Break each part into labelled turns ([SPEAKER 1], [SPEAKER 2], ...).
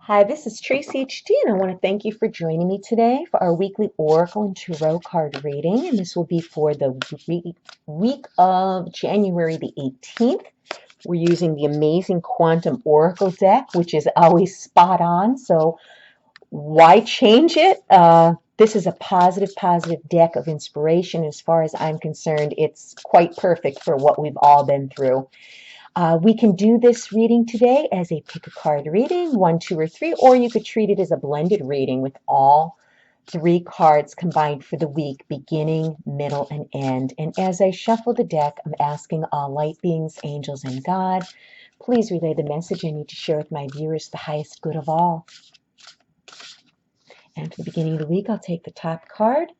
[SPEAKER 1] Hi, this is Tracy HD, and I want to thank you for joining me today for our weekly Oracle and Tarot card reading. And this will be for the week of January the 18th. We're using the amazing Quantum Oracle deck, which is always spot on. So why change it? This is a positive deck of inspiration. As far as I'm concerned, it's quite perfect for what we've all been through. We can do this reading today as a pick a card reading, 1, 2, or 3, or you could treat it as a blended reading with all 3 cards combined for the week, beginning, middle, and end. And as I shuffle the deck, I'm asking all light beings, angels, and God, please relay the message I need to share with my viewers, the highest good of all. And for the beginning of the week, I'll take the top card.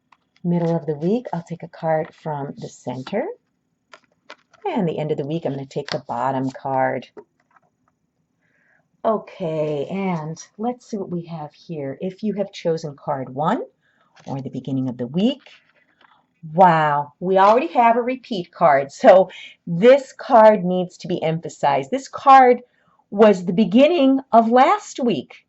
[SPEAKER 1] Middle of the week, I'll take a card from the center. And the end of the week, I'm going to take the bottom card. Okay, and let's see what we have here. If you have chosen card 1 or the beginning of the week, wow, we already have a repeat card. So this card needs to be emphasized. This card was the beginning of last week.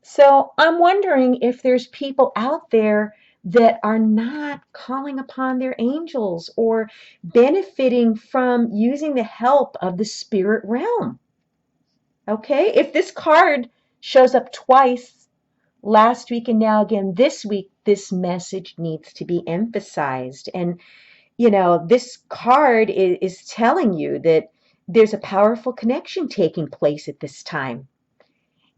[SPEAKER 1] So I'm wondering if there's people out there that are not calling upon their angels or benefiting from using the help of the spirit realm. Okay, if this card shows up twice last week and now again this week, this message needs to be emphasized. And, this card is telling you that there's a powerful connection taking place at this time.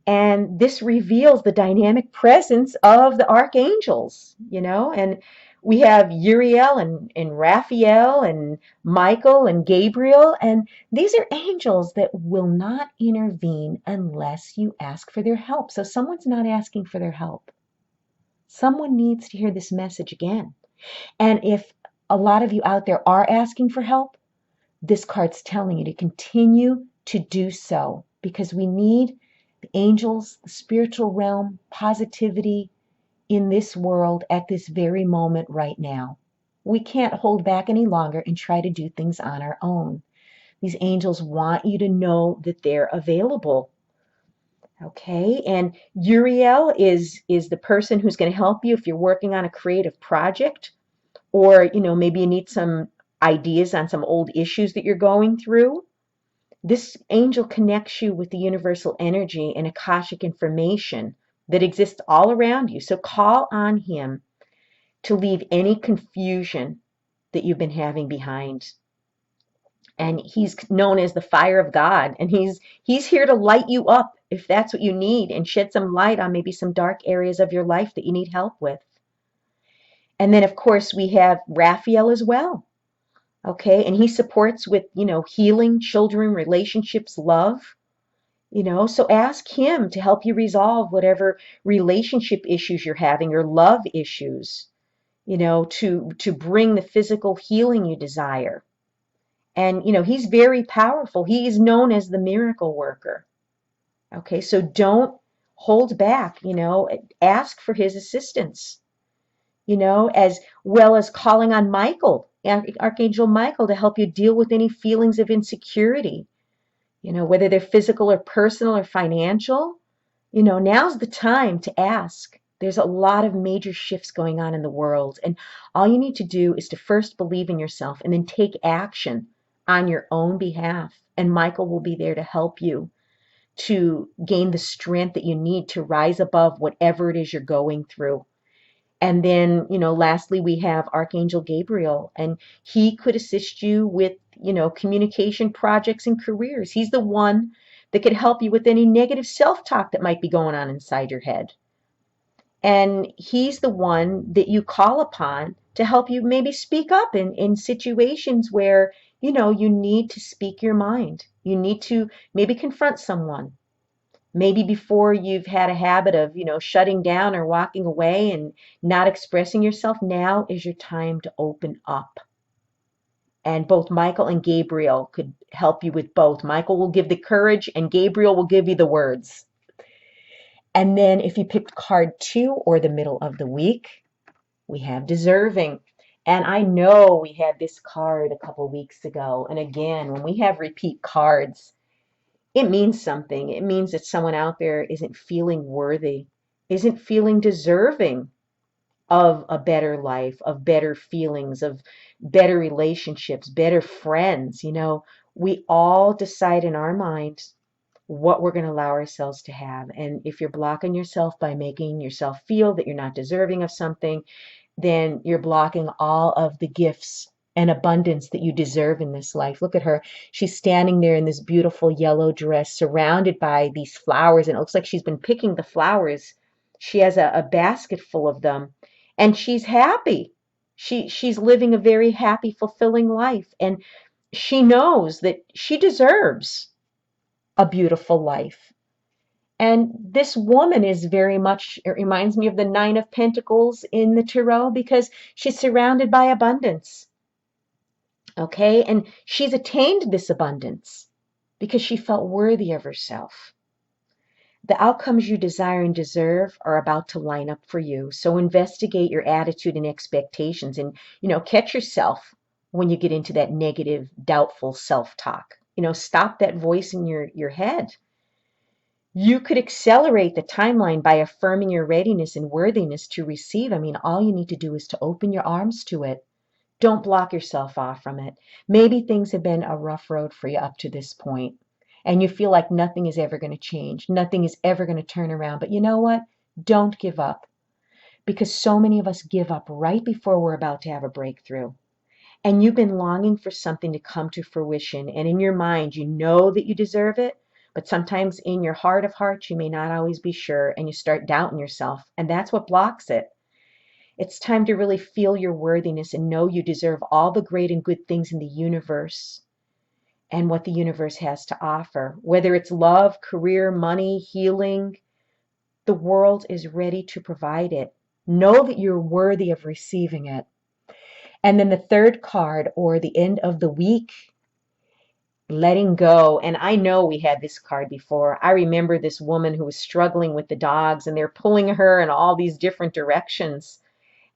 [SPEAKER 1] And this reveals the dynamic presence of the archangels, and we have Uriel and Raphael and Michael and Gabriel, and these are angels that will not intervene unless you ask for their help. So someone's not asking for their help. Someone needs to hear this message again. And if a lot of you out there are asking for help, this card's telling you to continue to do so, because we need the angels, the spiritual realm, positivity in this world at this very moment right now. We can't hold back any longer and try to do things on our own. These angels want you to know that they're available. Okay, and Uriel is the person who's going to help you if you're working on a creative project, or maybe you need some ideas on some old issues that you're going through. This angel connects you with the universal energy and Akashic information that exists all around you. So call on him to leave any confusion that you've been having behind. And he's known as the fire of God, and he's here to light you up if that's what you need, and shed some light on maybe some dark areas of your life that you need help with. And then of course we have Raphael as well. Okay, and he supports with, healing, children, relationships, love. So ask him to help you resolve whatever relationship issues you're having or love issues, to bring the physical healing you desire. And, he's very powerful. He is known as the miracle worker. Okay, so don't hold back, ask for his assistance, as well as calling on Michael, Archangel Michael, to help you deal with any feelings of insecurity, whether they're physical or personal or financial. Now's the time to ask. There's a lot of major shifts going on in the world, and all you need to do is to first believe in yourself and then take action on your own behalf. And Michael will be there to help you to gain the strength that you need to rise above whatever it is you're going through. And then, lastly, we have Archangel Gabriel, and he could assist you with, communication projects and careers. He's the one that could help you with any negative self-talk that might be going on inside your head. And he's the one that you call upon to help you maybe speak up in situations where, you need to speak your mind. You need to maybe confront someone. Maybe before you've had a habit of, shutting down or walking away and not expressing yourself, now is your time to open up. And both Michael and Gabriel could help you with both. Michael will give the courage and Gabriel will give you the words. And then if you picked card 2 or the middle of the week, we have deserving. And I know we had this card a couple weeks ago. And again, when we have repeat cards, it means something. It means that someone out there isn't feeling worthy, isn't feeling deserving of a better life, of better feelings, of better relationships, better friends. We all decide in our minds what we're going to allow ourselves to have. And if you're blocking yourself by making yourself feel that you're not deserving of something, then you're blocking all of the gifts and abundance that you deserve in this life. Look at her. She's standing there in this beautiful yellow dress, surrounded by these flowers, and it looks like she's been picking the flowers. She has a basket full of them, and she's happy. She's living a very happy, fulfilling life, and she knows that she deserves a beautiful life. And this woman is very much, it reminds me of the Nine of Pentacles in the Tarot, because she's surrounded by abundance. Okay? And she's attained this abundance because she felt worthy of herself. The outcomes you desire and deserve are about to line up for you. So investigate your attitude and expectations, and, catch yourself when you get into that negative, doubtful self-talk. Stop that voice in your head. You could accelerate the timeline by affirming your readiness and worthiness to receive. I mean, all you need to do is to open your arms to it. Don't block yourself off from it. Maybe things have been a rough road for you up to this point, and you feel like nothing is ever going to change. Nothing is ever going to turn around. But you know what? Don't give up, because so many of us give up right before we're about to have a breakthrough. And you've been longing for something to come to fruition, and in your mind you know that you deserve it, but sometimes in your heart of hearts you may not always be sure, and you start doubting yourself, and that's what blocks it. It's time to really feel your worthiness and know you deserve all the great and good things in the universe and what the universe has to offer. Whether it's love, career, money, healing, the world is ready to provide it. Know that you're worthy of receiving it. And then the third card, or the end of the week, letting go. And I know we had this card before. I remember this woman who was struggling with the dogs, and they're pulling her in all these different directions.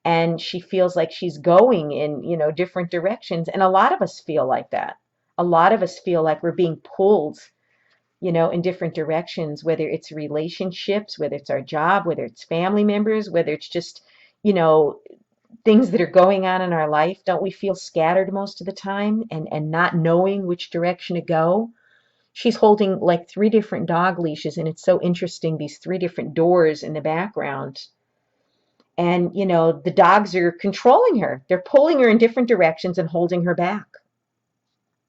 [SPEAKER 1] And she feels like she's going in, different directions. And a lot of us feel like that. A lot of us feel like we're being pulled, in different directions, whether it's relationships, whether it's our job, whether it's family members, whether it's just, you know, things that are going on in our life. Don't we feel scattered most of the time, and not knowing which direction to go? She's holding like three different dog leashes, and it's so interesting, these three different doors in the background. And, the dogs are controlling her. They're pulling her in different directions and holding her back.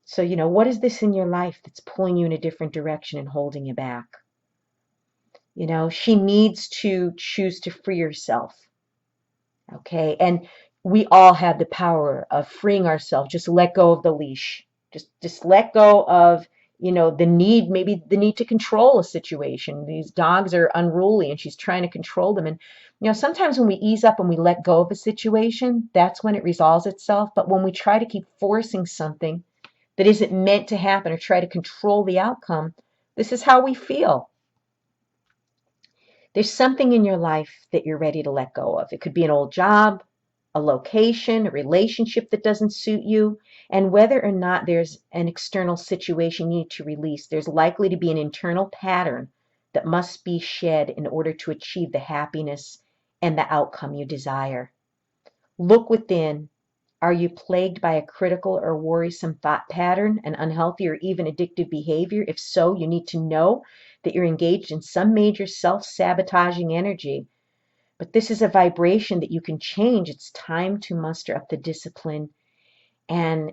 [SPEAKER 1] So, what is this in your life that's pulling you in a different direction and holding you back? She needs to choose to free herself. Okay. And we all have the power of freeing ourselves. Just let go of the leash. Just let go of, maybe the need to control a situation. These dogs are unruly and she's trying to control them. And, sometimes when we ease up and we let go of a situation, that's when it resolves itself. But when we try to keep forcing something that isn't meant to happen, or try to control the outcome, this is how we feel. There's something in your life that you're ready to let go of. It could be an old job, a location, a relationship that doesn't suit you. And whether or not there's an external situation you need to release, there's likely to be an internal pattern that must be shed in order to achieve the happiness and the outcome you desire. Look within. Are you plagued by a critical or worrisome thought pattern, an unhealthy or even addictive behavior? If so, you need to know that you're engaged in some major self-sabotaging energy. But this is a vibration that you can change. It's time to muster up the discipline, and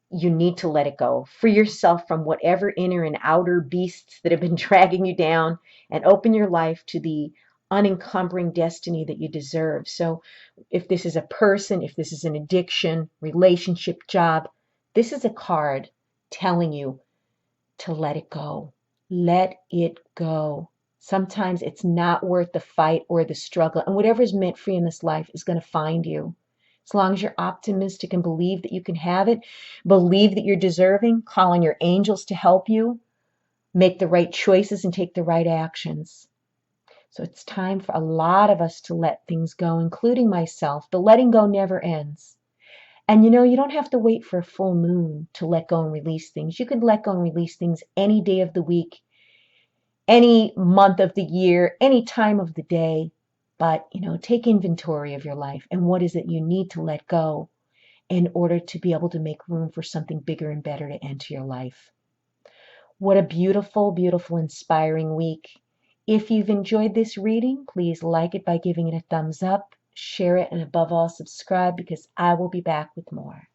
[SPEAKER 1] you need to let it go. Free yourself from whatever inner and outer beasts that have been dragging you down, and open your life to the unencumbering destiny that you deserve. So if this is a person, if this is an addiction, relationship, job, this is a card telling you to let it go. Let it go. Sometimes it's not worth the fight or the struggle, and whatever is meant for you in this life is going to find you. As long as you're optimistic and believe that you can have it, believe that you're deserving, call on your angels to help you, make the right choices and take the right actions. So it's time for a lot of us to let things go, including myself. The letting go never ends. And you don't have to wait for a full moon to let go and release things. You could let go and release things any day of the week, any month of the year, any time of the day. But, take inventory of your life and what is it you need to let go in order to be able to make room for something bigger and better to enter your life. What a beautiful, beautiful, inspiring week. If you've enjoyed this reading, please like it by giving it a thumbs up, share it, and above all, subscribe because I will be back with more.